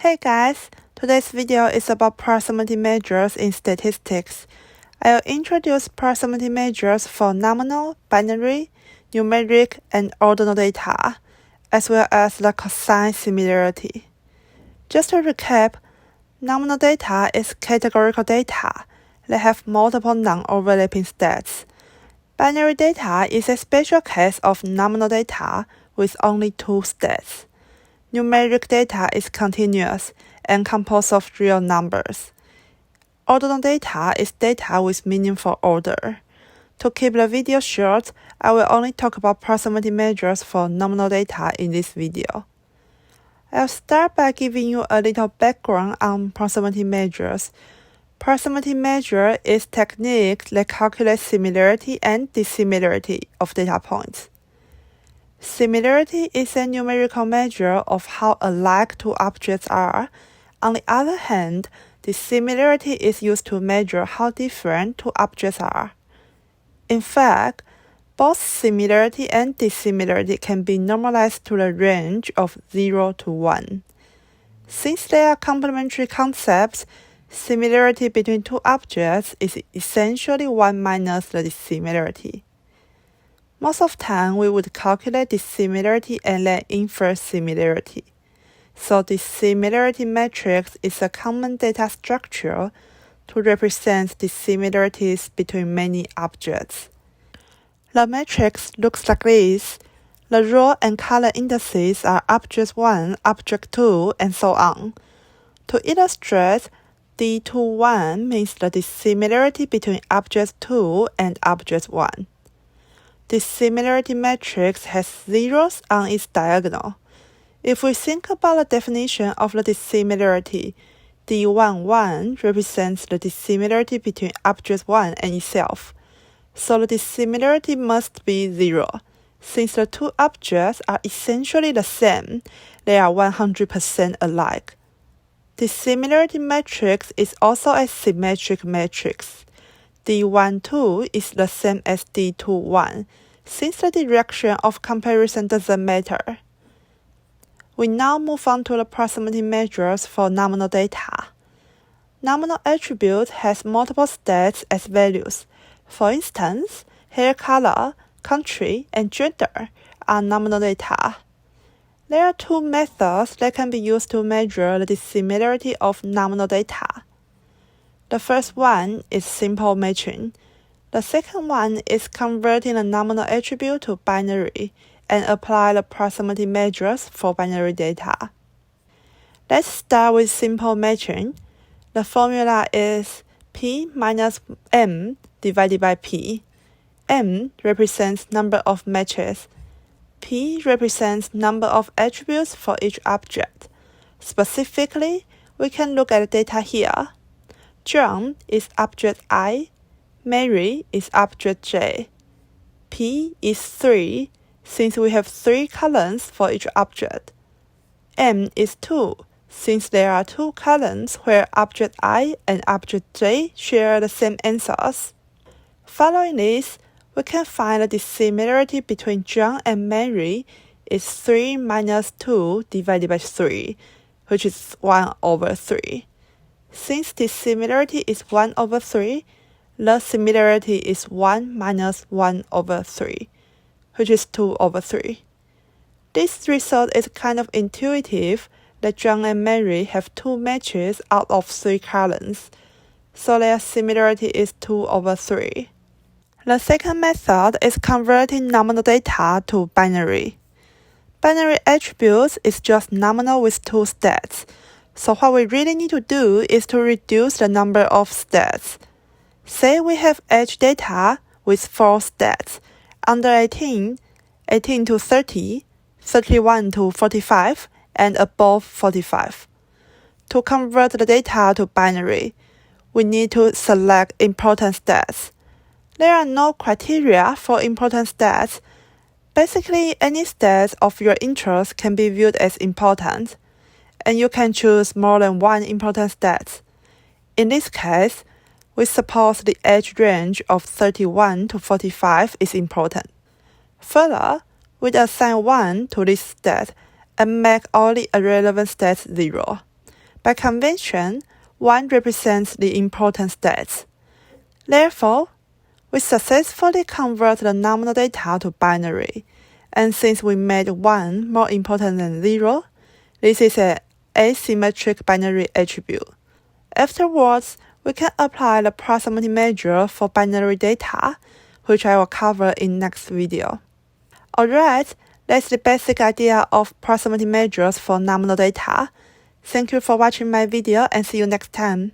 Hey guys, today's video is about proximity measures in statistics. I'll introduce proximity measures for nominal, binary, numeric, and ordinal data, as well as the cosine similarity. Just to recap, nominal data is categorical data that have multiple non-overlapping stats. Binary data is a special case of nominal data with only two stats. Numeric data is continuous and composed of real numbers. Ordinal data is data with meaningful order. To keep the video short, I will only talk about proximity measures for nominal data in this video. I'll start by giving you a little background on proximity measures. Proximity measure is a technique that calculates similarity and dissimilarity of data points. Similarity is a numerical measure of how alike two objects are. On the other hand, dissimilarity is used to measure how different two objects are. In fact, both similarity and dissimilarity can be normalized to the range of 0 to 1. Since they are complementary concepts, similarity between two objects is essentially 1 minus the dissimilarity. Most of the time, we would calculate dissimilarity and then infer similarity. So dissimilarity matrix is a common data structure to represent dissimilarities between many objects. The matrix looks like this. The row and color indices are object 1, object 2, and so on. To illustrate, D21 means the dissimilarity between object 2 and object 1. Dissimilarity matrix has zeros on its diagonal. If we think about the definition of the dissimilarity, D11 represents the dissimilarity between object 1 and itself. So the dissimilarity must be 0. Since the two objects are essentially the same, they are 100% alike. Dissimilarity matrix is also a symmetric matrix. D12 is the same as D21, since the direction of comparison doesn't matter. We now move on to the proximity measures for nominal data. Nominal attribute has multiple stats as values. For instance, hair color, country, and gender are nominal data. There are two methods that can be used to measure the dissimilarity of nominal data. The first one is simple matching. The second one is converting a nominal attribute to binary and apply the proximity measures for binary data. Let's start with simple matching. The formula is P minus M divided by P. M represents number of matches. P represents number of attributes for each object. Specifically, we can look at the data here. John is object I, Mary is object J. P is 3, since we have 3 columns for each object. M is 2, since there are 2 columns where object I and object J share the same answers. Following this, we can find the dissimilarity between John and Mary is 3 minus 2 divided by 3, which is 1 over 3. Since dissimilarity is 1 over 3, the similarity is 1 minus 1 over 3, which is 2 over 3. This result is kind of intuitive that John and Mary have 2 matches out of 3 columns, so their similarity is 2 over 3. The second method is converting nominal data to binary. Binary attributes is just nominal with 2 stats. So what we really need to do is to reduce the number of stats. Say we have age data with 4 stats, under 18, 18 to 30, 31 to 45, and above 45. To convert the data to binary, we need to select important stats. There are no criteria for important stats. Basically, any stats of your interest can be viewed as important, and you can choose more than one important stat. In this case, we suppose the age range of 31 to 45 is important. Further, we'd assign 1 to this stat and make all the irrelevant stats 0. By convention, 1 represents the important state. Therefore, we successfully convert the nominal data to binary, and since we made 1 more important than 0, this is an asymmetric binary attribute. Afterwards, we can apply the proximity measure for binary data, which I will cover in next video. Alright, that's the basic idea of proximity measures for nominal data. Thank you for watching my video and see you next time.